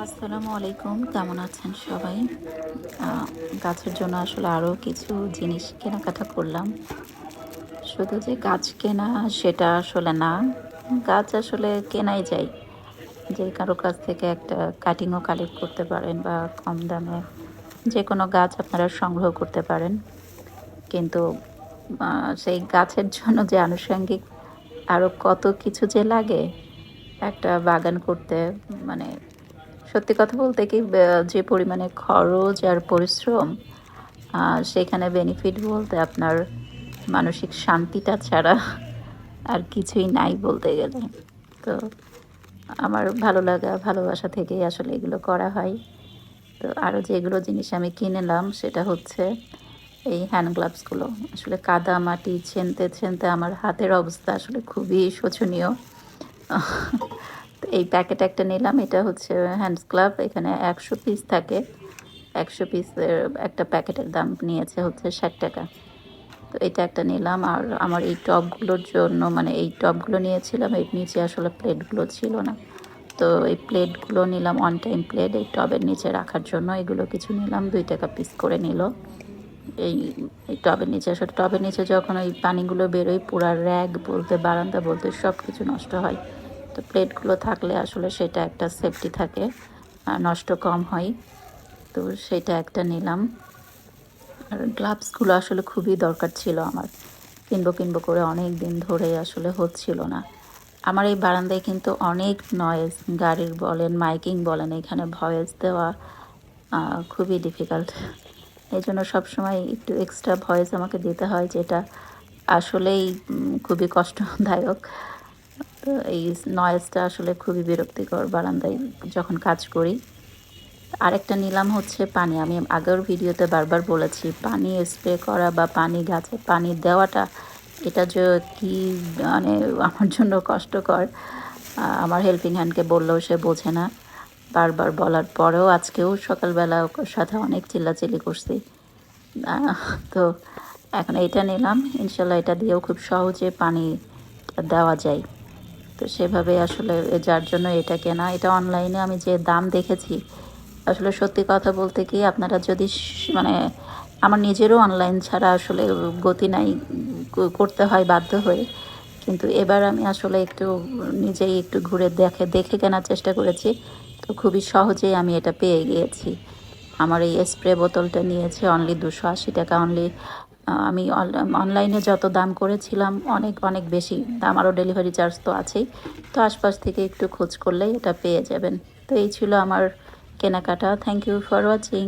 আসসালামু আলাইকুম, কেমন আছেন সবাই? গাছের জন্য আসলে আরও কিছু জিনিস কেনাকাটা করলাম। শুধু যে গাছ কেনা সেটা আসলে না, গাছ আসলে কেনাই যায়। যে কারো কাছ থেকে একটা কাটিংও কালেক্ট করতে পারেন বা কম দামে যেকোনো গাছ আপনারা সংগ্রহ করতে পারেন। কিন্তু সেই গাছের জন্য যে আনুষঙ্গিক আরও কত কিছু যে লাগে একটা বাগান করতে, মানে সত্যি কথা বলতে কি যে পরিমাণে খরচ আর পরিশ্রম, সেখানে বেনিফিট বলতে আপনার মানসিক শান্তিটা ছাড়া আর কিছুই নাই বলতে গেলে। তো আমার ভালো লাগা ভালোবাসা থেকেই আসলে এগুলো করা হয়। তো আরও যেগুলো জিনিস আমি কিনলাম সেটা হচ্ছে এই হ্যান্ড গ্লাভসগুলো। আসলে কাদা মাটি ছেনতে আমার হাতের অবস্থা আসলে খুবই শোচনীয়। তো এই প্যাকেট একটা নিলাম, এটা হচ্ছে হ্যান্ডস গ্লাভ, এখানে 100 পিস থাকে। 100 পিসের একটা প্যাকেটের দাম নিয়েছে হচ্ছে 60 টাকা। তো এটা একটা নিলাম। আর আমার এই টবগুলোর জন্য, মানে এই টবগুলো নিয়েছিলাম, এর নিচে আসলে প্লেটগুলো ছিল না। তো এই প্লেটগুলো নিলাম, ওয়ান টাইম প্লেট, এই টবের নিচে রাখার জন্য। এগুলো কিছু নিলাম, 2 টাকা পিস করে নিল। এই এই টবের নিচে আসলে টবের নিচে যখন ওই পানিগুলো বেরোয়, পুরা র্যাক বলতে বারান্দা বলতে সব কিছু নষ্ট হয়। তো প্লেটগুলো থাকলে আসলে সেটা একটা সেফটি থাকে, নষ্ট কম হয়। তো সেটা একটা নিলাম। আর গ্লাভসগুলো আসলে খুবই দরকার ছিল আমার, কিনবো করে অনেক দিন ধরে আসলে হচ্ছিল না। আমার এই বারান্দায় কিন্তু অনেক নয়েজ, গাড়ির বলেন মাইকিং বলেন, এখানে ভয়েস দেওয়া খুবই ডিফিকাল্ট। এই জন্য সবসময় একটু এক্সট্রা ভয়েস আমাকে দিতে হয়, যেটা আসলেই খুবই কষ্টদায়ক। তো এই নয়েজটা আসলে খুবই বিরক্তিকর বারান্দায় যখন কাজ করি। আরেকটা নিলাম হচ্ছে পানি। আমি আগের ভিডিওতে বারবার বলেছি, পানি স্প্রে করা বা পানি গাছে পানি দেওয়াটা, এটা যে কি মানে আমার জন্য কষ্টকর। আমার হেল্পিং হ্যান্ডকে বললেও সে বোঝে না। বারবার বলার পরেও আজকেও সকালবেলা ওর সাথে অনেক চিল্লাচিল্লি করছি। তো এখন এটা নিলাম, ইনশাল্লাহ এটা দিয়েও খুব সহজে পানি দেওয়া যায়। তো সেভাবে আসলে যার জন্য এটা কেনা। এটা অনলাইনে আমি যে দাম দেখেছি, আসলে সত্যি কথা বলতে কি, আপনারা যদি মানে আমার নিজেরও অনলাইন ছাড়া আসলে গতি নাই, করতে হয় বাধ্য হয়ে। কিন্তু এবার আমি আসলে একটু নিজেই একটু ঘুরে দেখে কেনার চেষ্টা করেছি। তো খুবই সহজেই আমি এটা পেয়ে গিয়েছি। আমার এই স্প্রে বোতলটা নিয়েছে অনলি 280 টাকা অনলি। আমি অনলাইনে যত দাম করেছিলাম অনেক অনেক বেশি দাম, আরও ডেলিভারি চার্জ তো আছেই। তো আশপাশ থেকে একটু খোঁজ করলেই এটা পেয়ে যাবেন। তো এই ছিল আমার কেনাকাটা। Thank you for watching.